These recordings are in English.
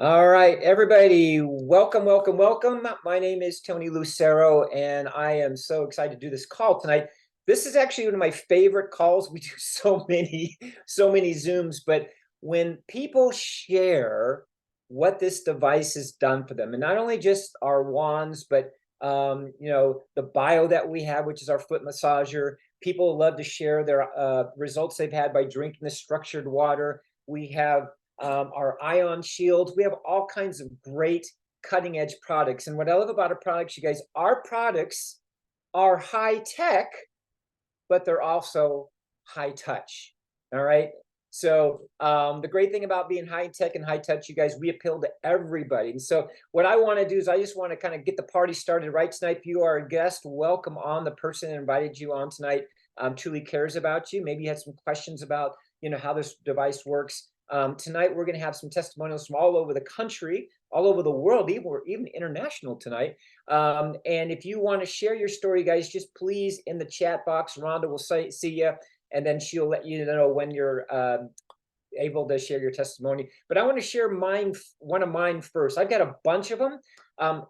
All right, everybody, welcome, welcome, welcome. My name is Tony Lucero, and I am so excited to do this call tonight. This is actually one of my favorite calls. We do so many Zooms, but when people share what this device has done for them, and not only just our wands, but the bio that we have, which is our foot massager. People love to share their results they've had by drinking the structured water. We have our ion shields. We have all kinds of great cutting edge products. And what I love about our products, you guys, our products are high tech, but they're also high touch. All right. So the great thing about being high tech and high touch, you guys, we appeal to everybody. And so what I want to do is I just want to kind of get the party started right tonight. If you are a guest, welcome on. The person that invited you on tonight truly cares about you. Maybe you had some questions about, how this device works. Tonight, we're going to have some testimonials from all over the country, all over the world, even international tonight. And if you want to share your story, guys, just please in the chat box. Rhonda will see you, and then she'll let you know when you're able to share your testimony. But I want to share one of mine first. I've got a bunch of them.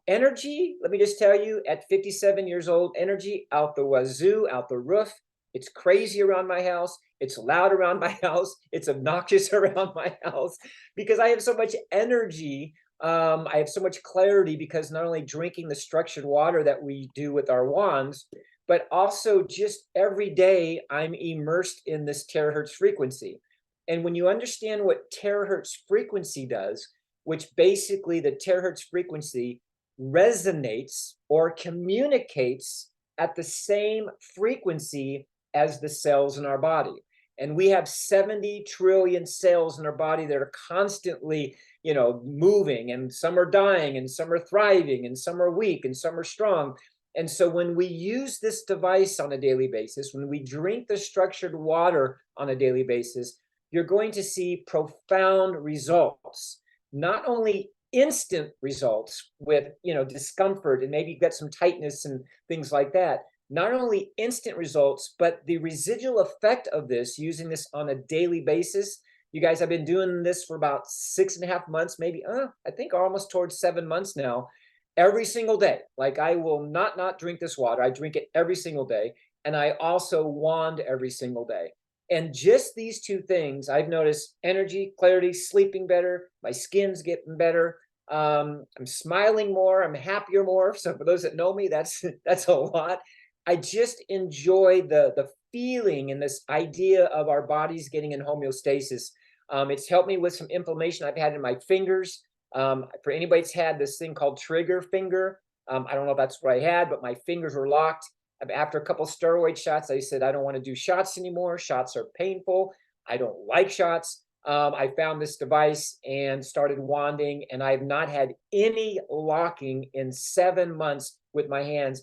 Energy, let me just tell you, at 57 years old, energy out the wazoo, out the roof. It's crazy around my house. It's loud around my house. It's obnoxious around my house because I have so much energy. I have so much clarity because not only drinking the structured water that we do with our wands, but also just every day I'm immersed in this terahertz frequency. And when you understand what terahertz frequency does, which basically the terahertz frequency resonates or communicates at the same frequency as the cells in our body. And we have 70 trillion cells in our body that are constantly, moving, and some are dying, and some are thriving, and some are weak, and some are strong. And so when we use this device on a daily basis, when we drink the structured water on a daily basis, you're going to see profound results, not only instant results with, discomfort, and maybe you get some tightness and things like that. Not only instant results, but the residual effect of this, using this on a daily basis. You guys, I've been doing this for about 6.5 months, maybe, I think almost towards 7 months now, every single day. Like, I will not drink this water. I drink it every single day. And I also wand every single day. And just these two things, I've noticed energy, clarity, sleeping better, my skin's getting better. I'm smiling more, I'm happier more. So for those that know me, that's a lot. I just enjoy the feeling and this idea of our bodies getting in homeostasis. It's helped me with some inflammation I've had in my fingers. For anybody that's had this thing called trigger finger, I don't know if that's what I had, but my fingers were locked. After a couple steroid shots, I said, I don't want to do shots anymore. Shots are painful. I don't like shots. I found this device and started wanding, and I have not had any locking in 7 months with my hands.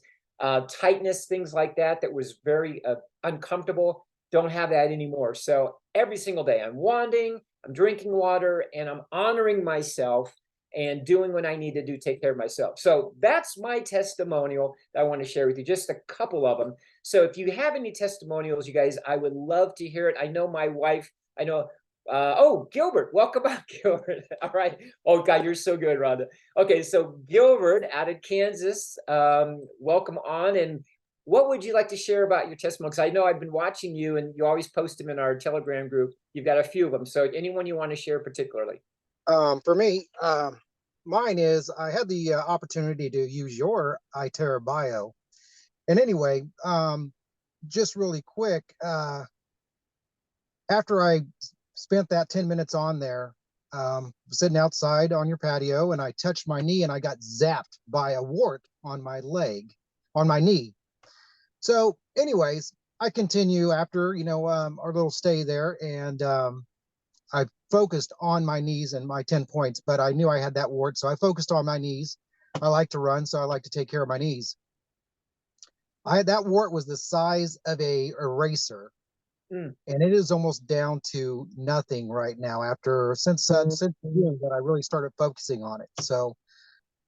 Tightness, things like that was very uncomfortable. Don't have that anymore. So every single day I'm wanding, I'm drinking water, and I'm honoring myself and doing what I need to do, take care of myself. So that's my testimonial that I want to share with you, just a couple of them. So if you have any testimonials, you guys, I would love to hear it. I know my wife, Gilbert, welcome back, Gilbert. All right. Oh, God, you're so good, Rhonda. Okay, so Gilbert out of Kansas, welcome on. And what would you like to share about your testimony? Because I know I've been watching you, and you always post them in our Telegram group. You've got a few of them. So anyone you want to share particularly? For me, mine is I had the opportunity to use your Iteracare bio. And anyway, just really quick, after I spent that 10 minutes on there, sitting outside on your patio, and I touched my knee and I got zapped by a wart on my leg, on my knee. So anyways, I continue after, our little stay there, and I focused on my knees and my 10 points, but I knew I had that wart, so I focused on my knees. I like to run, so I like to take care of my knees. That wart was the size of a eraser. And it is almost down to nothing right now since June that I really started focusing on it. So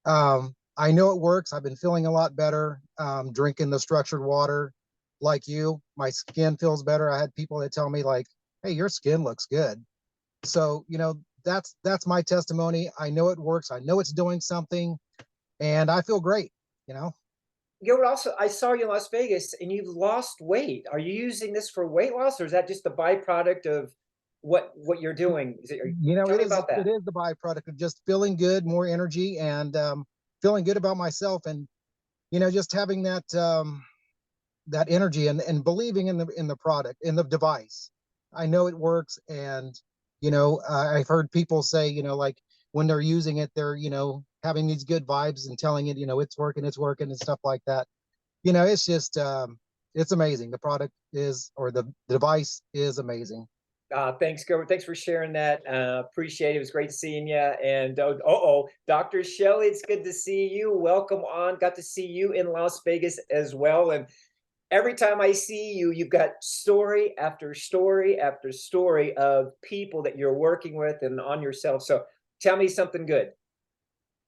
I know it works. I've been feeling a lot better, drinking the structured water like you. My skin feels better. I had people that tell me like, hey, your skin looks good. So, that's my testimony. I know it works. I know it's doing something, and I feel great. You know. You're also, I saw you in Las Vegas and you've lost weight. Are you using this for weight loss, or is that just the byproduct of what you're doing? You know, Tell it me is about it that. is the byproduct of just feeling good, more energy, and feeling good about myself, and just having that energy, and believing in the product, in the device. I know it works, and I've heard people say, like when they're using it, they're having these good vibes and telling it, it's working, and stuff like that. It's just it's amazing. The product is, or the device is amazing. Thanks, Gilbert. Thanks for sharing that. Appreciate it. It was great seeing you. And Dr. Shelley, it's good to see you. Welcome on. Got to see you in Las Vegas as well. And every time I see you, you've got story after story after story of people that you're working with and on yourself. So tell me something good.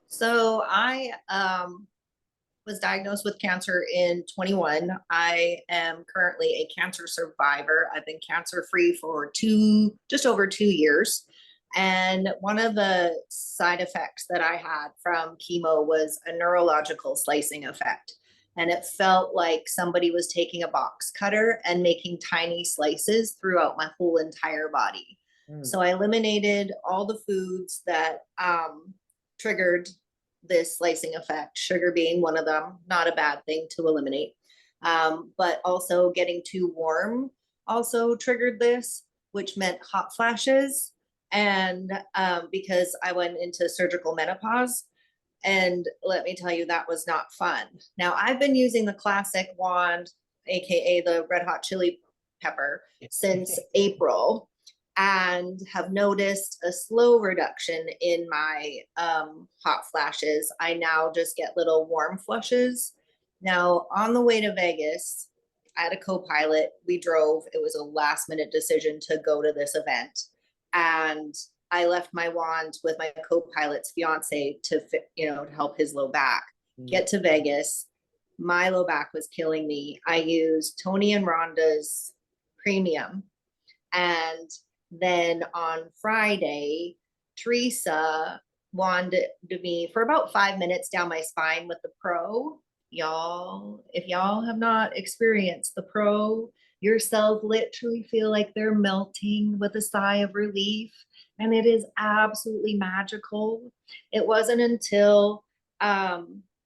So I was diagnosed with cancer in 21. I am currently a cancer survivor. I've been cancer free for just over 2 years. And one of the side effects that I had from chemo was a neurological slicing effect. And it felt like somebody was taking a box cutter and making tiny slices throughout my whole entire body. So I eliminated all the foods that triggered this slicing effect, sugar being one of them, not a bad thing to eliminate. But also getting too warm also triggered this, which meant hot flashes. And because I went into surgical menopause, and let me tell you, that was not fun. Now, I've been using the classic wand, AKA the red hot chili pepper, since April, and have noticed a slow reduction in my hot flashes. I now just get little warm flushes. Now, on the way to Vegas, I had a co-pilot. We drove. It was a last minute decision to go to this event. And I left my wand with my co-pilot's fiance to help his low back. Get to Vegas. My low back was killing me. I used Tony and Rhonda's premium. And then on Friday, Teresa wanded me for about 5 minutes down my spine with the Pro. Y'all, if y'all have not experienced the Pro, your cells literally feel like they're melting with a sigh of relief. And it is absolutely magical. It wasn't until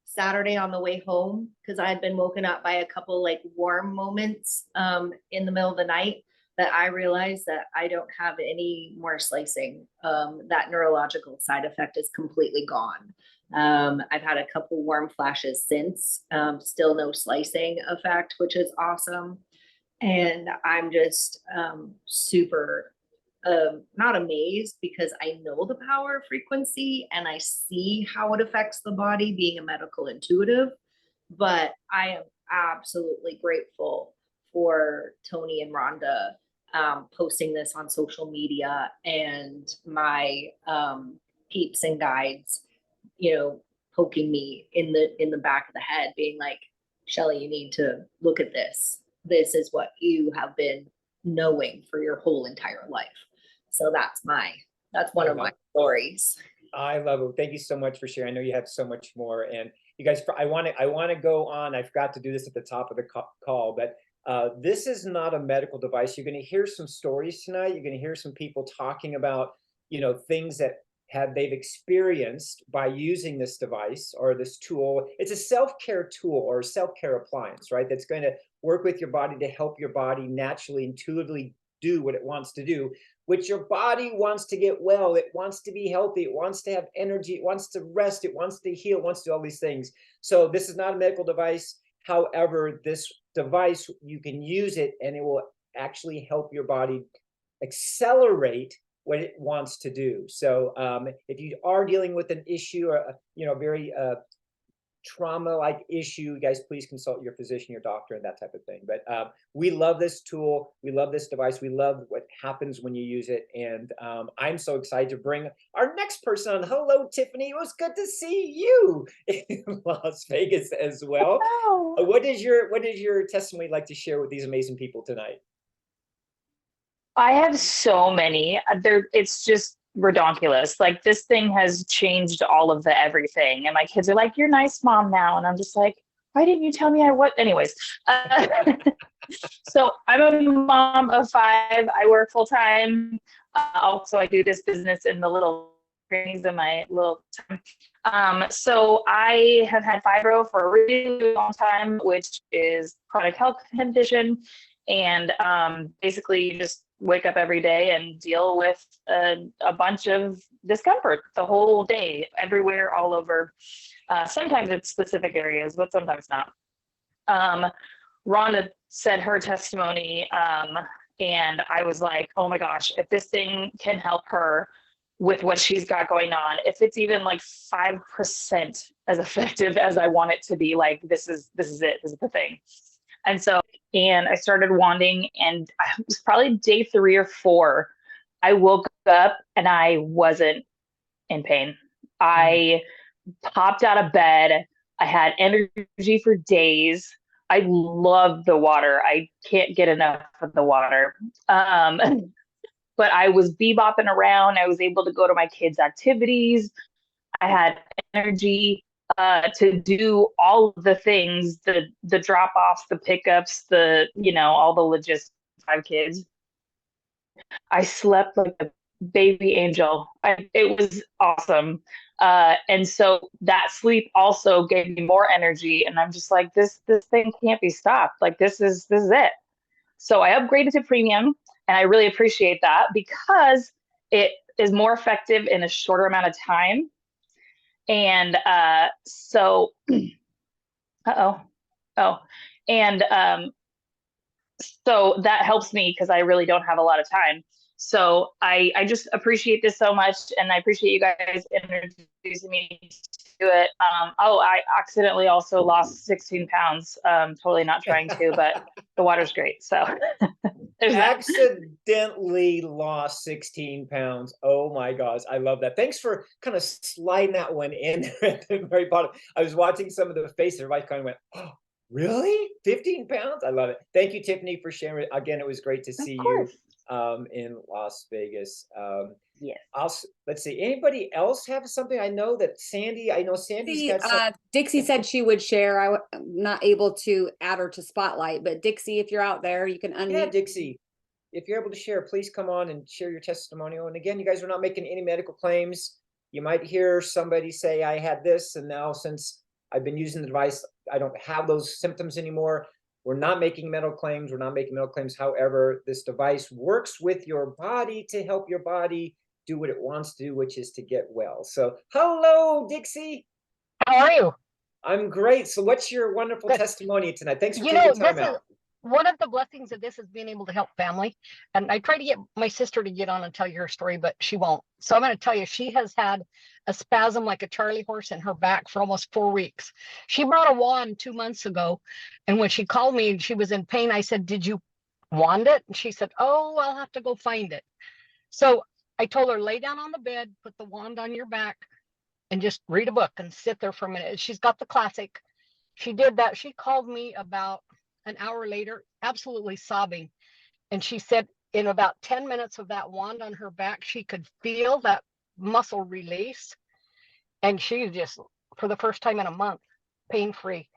Saturday on the way home, because I had been woken up by a couple like warm moments in the middle of the night, that I realized that I don't have any more slicing. That neurological side effect is completely gone. I've had a couple warm flashes since, still no slicing effect, which is awesome. And I'm just super not amazed, because I know the power of frequency and I see how it affects the body, being a medical intuitive. But I am absolutely grateful for Tony and Rhonda posting this on social media, and my peeps and guides, poking me in the back of the head, being like, Shelley, you need to look at this. This is what you have been knowing for your whole entire life. So that's one of my stories. I love it. Thank you so much for sharing. I know you have so much more, and you guys, I want to go on. I forgot to do this at the top of the call, but this is not a medical device. You're going to hear some stories tonight. You're going to hear some people talking about, things that they've experienced by using this device or this tool. It's a self-care tool or a self-care appliance, right? That's going to work with your body to help your body naturally, intuitively do what it wants to do, which your body wants to get well. It wants to be healthy. It wants to have energy. It wants to rest. It wants to heal. It wants to do all these things. So this is not a medical device. However, this device, you can use it and it will actually help your body accelerate what it wants to do. So if you are dealing with an issue, or very trauma-like issue, you guys, please consult your physician, your doctor, and that type of thing. But we love this tool. We love this device. We love what happens when you use it. And I'm so excited to bring our next person on. Hello, Tiffany. It was good to see you in Las Vegas as well. Oh. What is your testimony like to share with these amazing people tonight? I have so many. It's just redonkulous. Like, this thing has changed all of the everything. And my kids are like, "You're nice, mom, now." And I'm just like, "Why didn't you tell me I what?" Anyways, so I'm a mom of 5. I work full time. Also, I do this business in the little trainings in my little time. So I have had fibro for a really long time, which is chronic health condition. And basically, you just wake up every day and deal with a bunch of discomfort the whole day, everywhere, all over. Sometimes it's specific areas, but sometimes not. Rhonda said her testimony, and I was like, oh my gosh, if this thing can help her with what she's got going on, if it's even like 5% as effective as I want it to be, like, this is it, this is the thing. And so, and I started wanding, and it was probably day 3 or 4. I woke up and I wasn't in pain. I popped out of bed. I had energy for days. I love the water. I can't get enough of the water. But I was bebopping around. I was able to go to my kids' activities. I had energy to do all of the things, the drop-offs, the pickups, all the logistics. 5 kids. I slept like a baby angel. It was awesome. And so that sleep also gave me more energy. And I'm just like, this thing can't be stopped. Like, this is it. So I upgraded to premium, and I really appreciate that because it is more effective in a shorter amount of time. And so, and so that helps me because I really don't have a lot of time. So I just appreciate this so much, and I appreciate you guys introducing me to it. I accidentally also lost 16 pounds. Totally not trying to, but the water's great. So there's that. Accidentally lost 16 pounds. Oh my gosh, I love that. Thanks for kind of sliding that one in at the very bottom. I was watching some of the faces. Everybody kind of went, "Oh, really? 15 pounds?" I love it. Thank you, Tiffany, for sharing. Again, it was great to see you in Las Vegas. Yes. Let's see. Anybody else have something? I know Sandy's got something. Dixie said she would share. I'm not able to add her to Spotlight, but Dixie, if you're out there, you can unmute. Yeah, Dixie, if you're able to share, please come on and share your testimonial. And again, you guys are not making any medical claims. You might hear somebody say, "I had this, and now since I've been using the device, I don't have those symptoms anymore." We're not making medical claims. We're not making medical claims. However, this device works with your body to help your body do what it wants to do, which is to get well. So hello, Dixie. How are you? I'm great. So what's your wonderful Good. testimony tonight? Thanks for taking time out. One of the blessings of this is being able to help family. And I tried to get my sister to get on and tell you her story, but she won't. So I'm going to tell you, she has had a spasm like a Charlie horse in her back for almost 4 weeks. She brought a wand 2 months ago. And when she called me and she was in pain, I said, "Did you wand it?" And she said, "Oh, I'll have to go find it." So I told her, lay down on the bed, put the wand on your back, and just read a book and sit there for a minute. She's got the classic. She did that. She called me about an hour later, absolutely sobbing. And she said in about 10 minutes of that wand on her back, she could feel that muscle release. And she just, for the first time in a month, pain-free.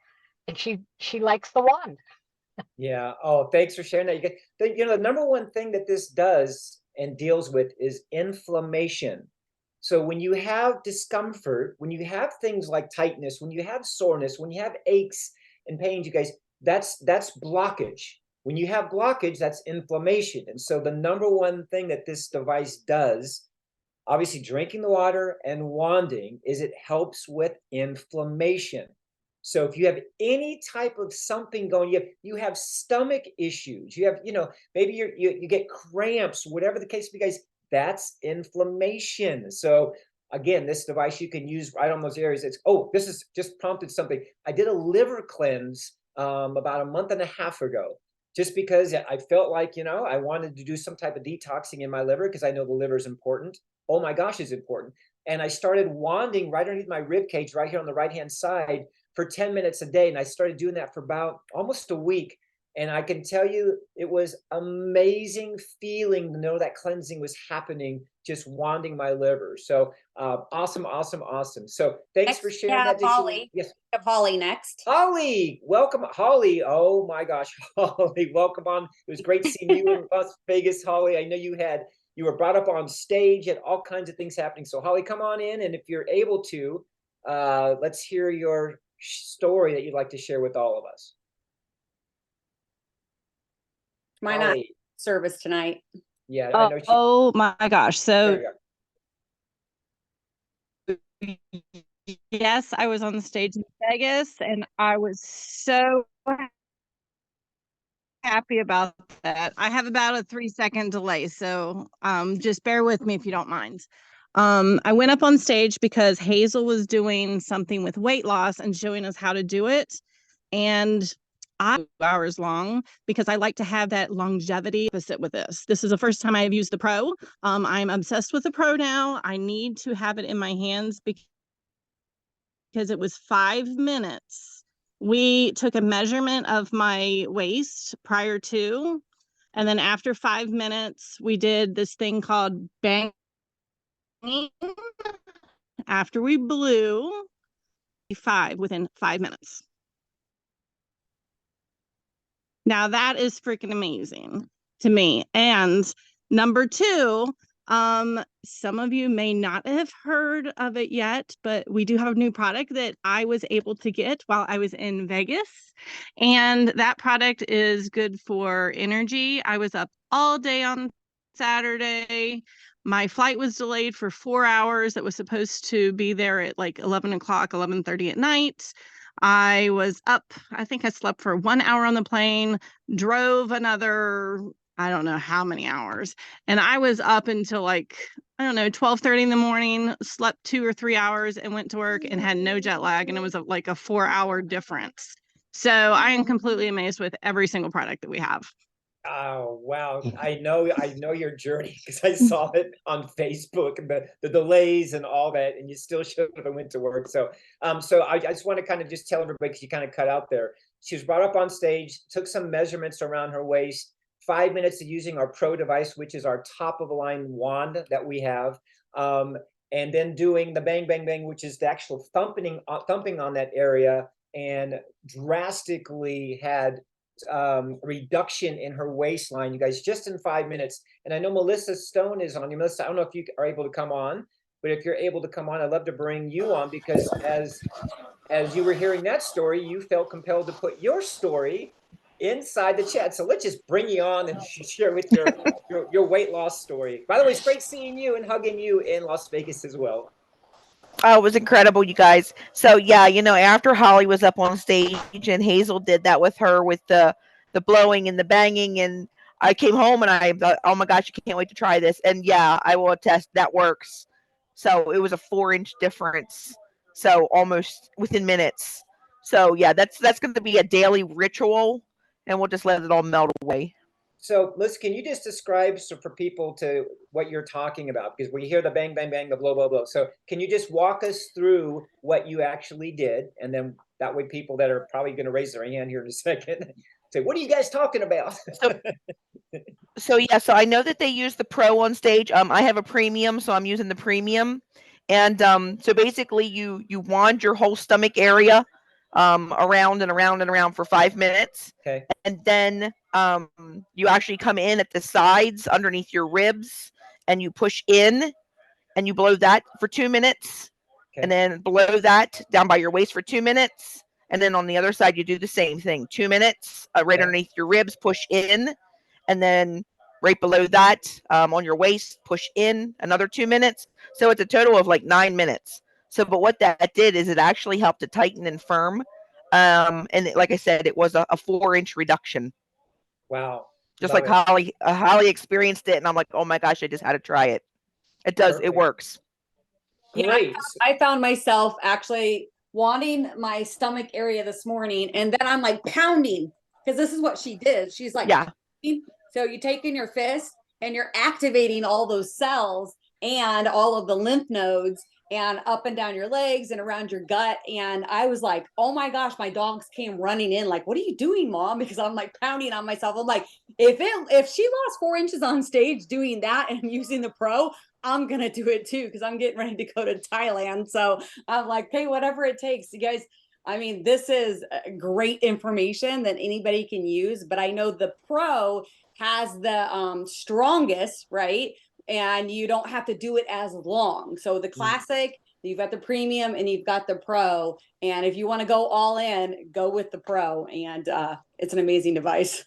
And she likes the wand. Yeah. Oh, thanks for sharing that. The number one thing that this does and deals with is inflammation. So when you have discomfort, when you have things like tightness, when you have soreness, when you have aches and pains, you guys, that's blockage. When you have blockage, that's inflammation. And so the number one thing that this device does, obviously drinking the water and wanding, is it helps with inflammation. So if you have any type of something going, you have stomach issues, you have, maybe you get cramps, whatever the case be, guys, that's inflammation. So again, this device you can use right on those areas. This has just prompted something. I did a liver cleanse about a month and a half ago, just because I felt like, I wanted to do some type of detoxing in my liver because I know the liver is important. Oh my gosh, it's important. And I started wanding right underneath my rib cage right here on the right-hand side for 10 minutes a day. And I started doing that for about almost a week. And I can tell you, it was amazing feeling to know that cleansing was happening, just wanding my liver. So awesome, awesome, awesome. So thanks Next, for we sharing have that. Holly. Yes. We have Holly next. Holly, welcome, Holly. Oh my gosh, Holly, welcome on. It was great seeing you in Las Vegas, Holly. I know you were brought up on stage and all kinds of things happening. So Holly, come on in, and if you're able to, let's hear your story that you'd like to share with all of us. Why not Holly. service tonight? Yeah, I know she. Oh my gosh. There So you yes, I was on the stage in Vegas and I was so happy about that. I have about a 3-second delay, so just bear with me if you don't mind. I went up on stage because Hazel was doing something with weight loss and showing us how to do it. And I 2 hours long because I like to have that longevity opposite with this. This is the first time I've used the Pro. I'm obsessed with the Pro now. I need to have it in my hands because it was 5 minutes. We took a measurement of my waist prior to, and then after 5 minutes, we did this thing called banging. After we blew, within 5 minutes. Now that is freaking amazing to me. And number two, some of you may not have heard of it yet, but we do have a new product that I was able to get while I was in Vegas. And that product is good for energy. I was up all day on Saturday. My flight was delayed for 4 hours. That was supposed to be there at like 11 o'clock, 11:30 at night. I was up, I think I slept for 1 hour on the plane, drove another, I don't know how many hours. And I was up until like, I don't know, 12:30 in the morning, slept 2 or 3 hours and went to work and had no jet lag. And it was like a 4-hour difference. So I am completely amazed with every single product that we have. Oh wow. I know your journey because I saw it on Facebook and the delays and all that, and you still showed up and went to work. So so I just want to kind of just tell everybody, because you kind of cut out there. She was brought up on stage, took some measurements around her waist, 5 minutes of using our Pro device, which is our top of the line wand that we have. And then doing the bang bang bang, which is the actual thumping on that area, and drastically had reduction in her waistline, you guys, just in 5 minutes. And I know Melissa Stone is on. You, Melissa, I don't know if you are able to come on, but if you're able to come on, I'd love to bring you on, because as you were hearing that story, you felt compelled to put your story inside the chat. So let's just bring you on and share with your weight loss story. By the way, it's great seeing you and hugging you in Las Vegas as well. Oh, it was incredible, you guys. So yeah, after Holly was up on stage and Hazel did that with her with the blowing and the banging, and I came home and I thought, oh my gosh, I can't wait to try this. And yeah, I will attest that works. So it was a 4-inch difference. So almost within minutes. So yeah, that's going to be a daily ritual, and we'll just let it all melt away. So, Liz, can you just describe for people to what you're talking about? Because we hear the bang, bang, bang, the blow, blow, blow. So can you just walk us through what you actually did? And then that way people that are probably going to raise their hand here in a second say, what are you guys talking about? So I know that they use the Pro on stage. I have a premium, so I'm using the premium. And so basically you wand your whole stomach area around and around and around for 5 minutes. Okay. And then you actually come in at the sides underneath your ribs, and you push in and you blow that for 2 minutes. Okay. And then below that down by your waist for 2 minutes. And then on the other side, you do the same thing. 2 minutes right underneath your ribs, push in. And then right below that on your waist, push in another 2 minutes. So it's a total of like 9 minutes. So, but what that did is it actually helped to tighten and firm. Like I said, it was a 4-inch reduction. Wow. Just Love like it. Holly experienced it. And I'm like, oh my gosh, I just had to try it. It does. Perfect. It works. Great. I found myself actually wanting my stomach area this morning, and then I'm like pounding, because this is what she did. She's like, Yeah. So you take in your fist and you're activating all those cells and all of the lymph nodes, and up and down your legs and around your gut. And I was like, oh my gosh, my dogs came running in like, what are you doing, Mom? Because I'm like pounding on myself. I'm like, if she lost 4 inches on stage doing that and I'm using the Pro, I'm going to do it too, because I'm getting ready to go to Thailand. So I'm like, hey, whatever it takes. You guys, I mean, this is great information that anybody can use, but I know the Pro has the strongest, right? And you don't have to do it as long. So the Classic, you've got the Premium, and you've got the Pro. And if you want to go all in, go with the Pro. And it's an amazing device.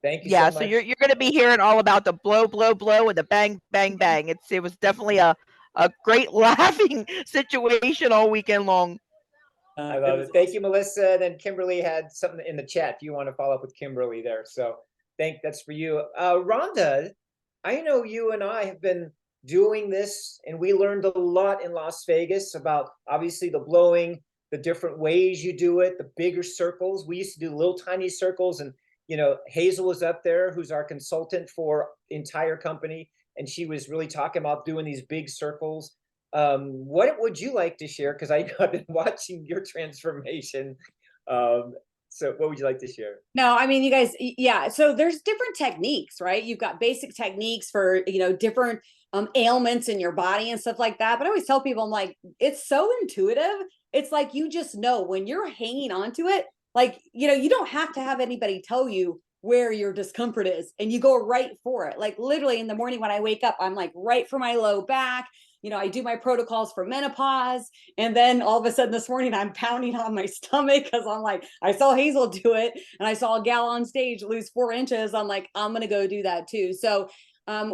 Thank you Yeah, so so much. you're going to be hearing all about the blow, blow, blow, and the bang, bang, bang. It was definitely a great laughing situation all weekend long. I love it. Thank you, Melissa. And then Kimberly had something in the chat if you want to follow up with Kimberly there. So that's for you. Rhonda, I know you and I have been doing this, and we learned a lot in Las Vegas about obviously the blowing, the different ways you do it, the bigger circles. We used to do little tiny circles, and Hazel was up there, who's our consultant for the entire company, and she was really talking about doing these big circles. What would you like to share? Because I know I've been watching your transformation. So what would you like to share? No, I mean, you guys, yeah. So there's different techniques, right? You've got basic techniques for, different ailments in your body and stuff like that. But I always tell people, I'm like, it's so intuitive. It's like, you just know when you're hanging on to it, like, you don't have to have anybody tell you where your discomfort is, and you go right for it. Like literally in the morning when I wake up, I'm like right for my low back. I do my protocols for menopause. And then all of a sudden this morning, I'm pounding on my stomach because I'm like, I saw Hazel do it and I saw a gal on stage lose 4 inches. I'm like, I'm going to go do that too. So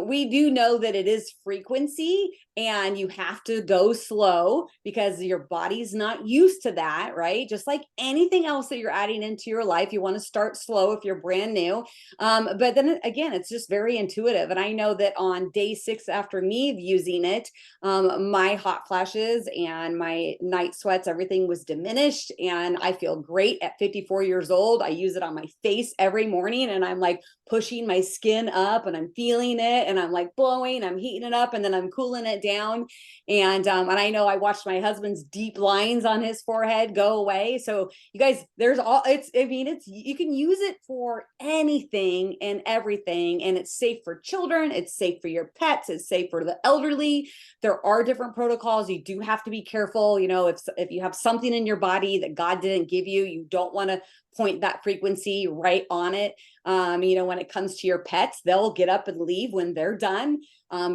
we do know that it is frequency, and you have to go slow because your body's not used to that, right? Just like anything else that you're adding into your life, you want to start slow if you're brand new. But then again, it's just very intuitive. And I know that on day 6 after me using it, my hot flashes and my night sweats, everything was diminished, and I feel great at 54 years old. I use it on my face every morning, and I'm like pushing my skin up, and I'm feeling it, and I'm like blowing, I'm heating it up, and then I'm cooling it down. And I know I watched my husband's deep lines on his forehead go away. So you guys, you can use it for anything and everything, and it's safe for children, it's safe for your pets, it's safe for the elderly. There are different protocols. You do have to be careful. If you have something in your body that God didn't give you, you don't want to point that frequency right on it. When it comes to your pets, they'll get up and leave when they're done.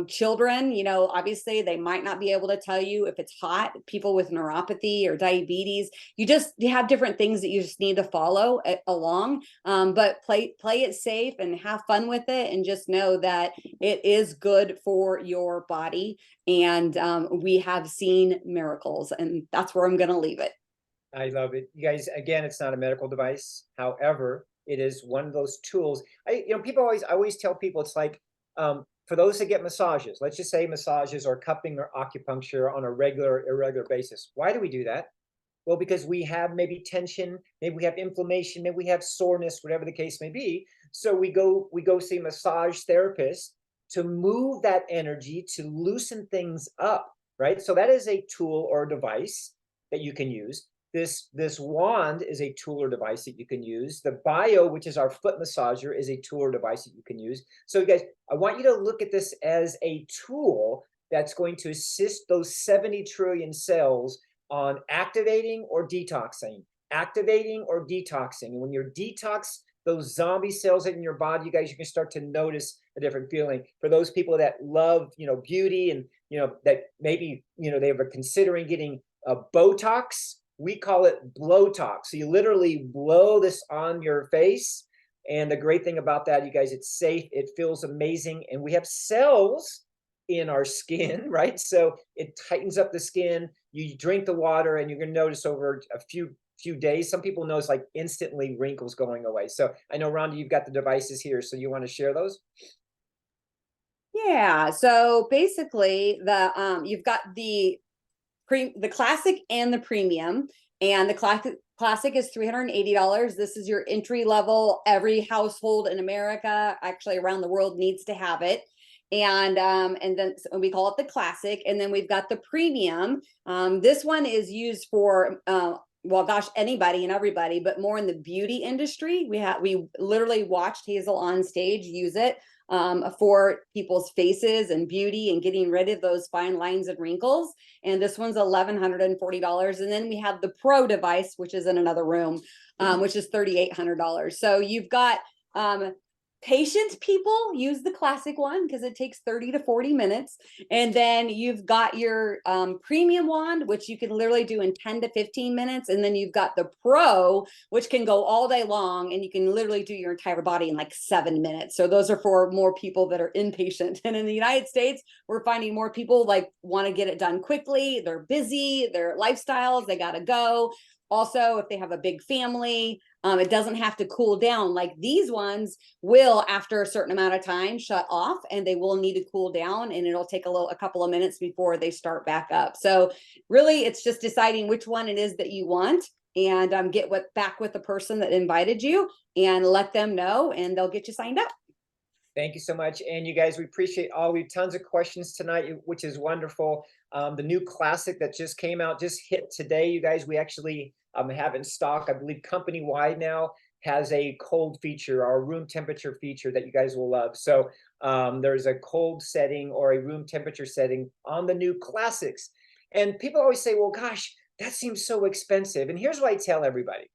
Children, obviously they might not be able to tell you if it's hot. People with neuropathy or diabetes, you have different things that you just need to follow along. But play it safe and have fun with it, and just know that it is good for your body. And we have seen miracles, and that's where I'm going to leave it. I love it. You guys, again, it's not a medical device. However, it is one of those tools. I always tell people, it's like, for those that get massages, let's just say massages or cupping or acupuncture on a irregular basis. Why do we do that? Well, because we have maybe tension, maybe we have inflammation, maybe we have soreness, whatever the case may be. So we go see a massage therapist to move that energy, to loosen things up, right? So that is a tool or device that you can use. This wand is a tool or device that you can use. The Bio, which is our foot massager, is a tool or device that you can use. So you guys, I want you to look at this as a tool that's going to assist those 70 trillion cells on activating or detoxing. And when you're detox those zombie cells in your body, you guys, you can start to notice a different feeling. For those people that love, beauty, and that maybe they were considering getting a Botox, we call it Blowtox. So you literally blow this on your face. And the great thing about that, you guys, it's safe, it feels amazing. And we have cells in our skin, right? So it tightens up the skin. You drink the water, and you're going to notice over a few days, some people notice like instantly wrinkles going away. So I know, Rhonda, you've got the devices here. So you want to share those? Yeah. So basically you've got the Classic and the Premium, and the Classic is $380. This is your entry level. Every household in America, actually around the world, needs to have it. And then so we call it the classic, and then we've got the premium. This one is used for well, gosh, anybody and everybody, but more in the beauty industry. We literally watched Hazel on stage use it for people's faces and beauty and getting rid of those fine lines and wrinkles. And this one's $1,140. And then we have the Pro device, which is in another room, which is $3,800. So you've got patient people use the classic one because it takes 30 to 40 minutes. And then you've got your premium wand, which you can literally do in 10 to 15 minutes. And then you've got the Pro, which can go all day long, and you can literally do your entire body in like 7 minutes. So those are for more people that are inpatient. And in the United States, we're finding more people like want to get it done quickly. They're busy, their lifestyles, they got to go. Also, if they have a big family, it doesn't have to cool down. Like these ones will, after a certain amount of time, shut off, and they will need to cool down, and it'll take a couple of minutes before they start back up. So really, it's just deciding which one it is that you want, and get back with the person that invited you and let them know, and they'll get you signed up. Thank you so much. And you guys, we appreciate all of you. Tons of questions tonight, which is wonderful. The new classic that just came out, just hit today, you guys. We actually have in stock, I believe company-wide now, has a cold feature or a room temperature feature that you guys will love. So there's a cold setting or a room temperature setting on the new classics. And people always say, well, gosh, that seems so expensive. And here's what I tell everybody.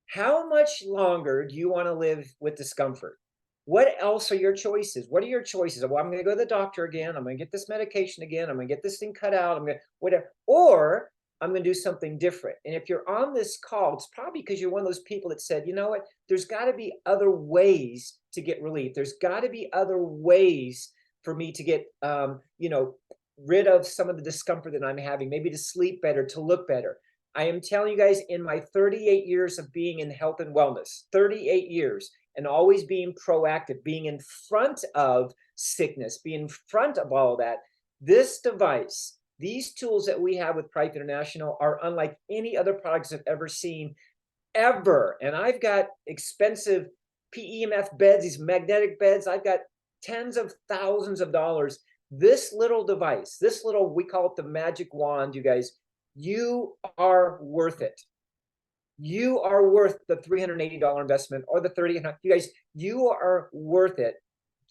How much longer do you want to live with discomfort? What else are your choices? What are your choices? Well, I'm going to go to the doctor again. I'm going to get this medication again. I'm going to get this thing cut out. I'm going to whatever, or I'm going to do something different. And if you're on this call, it's probably because you're one of those people that said, you know what, there's got to be other ways to get relief. There's got to be other ways for me to get, rid of some of the discomfort that I'm having, maybe to sleep better, to look better. I am telling you guys, in my 38 years of being in health and wellness, 38 years, and always being proactive, being in front of sickness, being in front of all of that, this device, these tools that we have with Price International are unlike any other products I've ever seen, ever. And I've got expensive PEMF beds, these magnetic beds. I've got tens of thousands of dollars. This little device, we call it the magic wand, you guys, you are worth it. You are worth the $380 investment or the $3,800. You guys, you are worth it.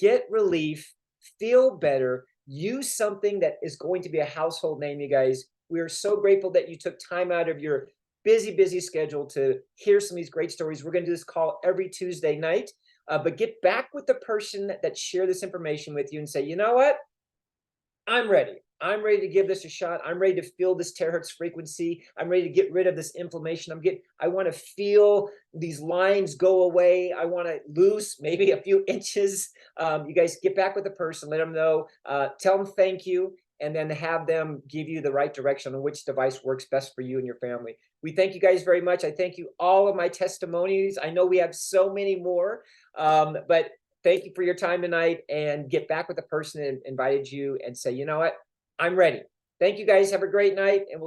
Get relief, feel better, use something that is going to be a household name, you guys. We are so grateful that you took time out of your busy schedule to hear some of these great stories. We're going to do this call every Tuesday night, but get back with the person that shared this information with you and say, you know what? I'm ready. I'm ready to give this a shot. I'm ready to feel this terahertz frequency. I'm ready to get rid of this inflammation. I want to feel these lines go away. I want to lose maybe a few inches. You guys get back with the person, let them know, tell them thank you, and then have them give you the right direction on which device works best for you and your family. We thank you guys very much. I thank you all of my testimonies. I know we have so many more, but thank you for your time tonight, and get back with the person that invited you and say, you know what? I'm ready. Thank you guys. Have a great night, and we'll see you.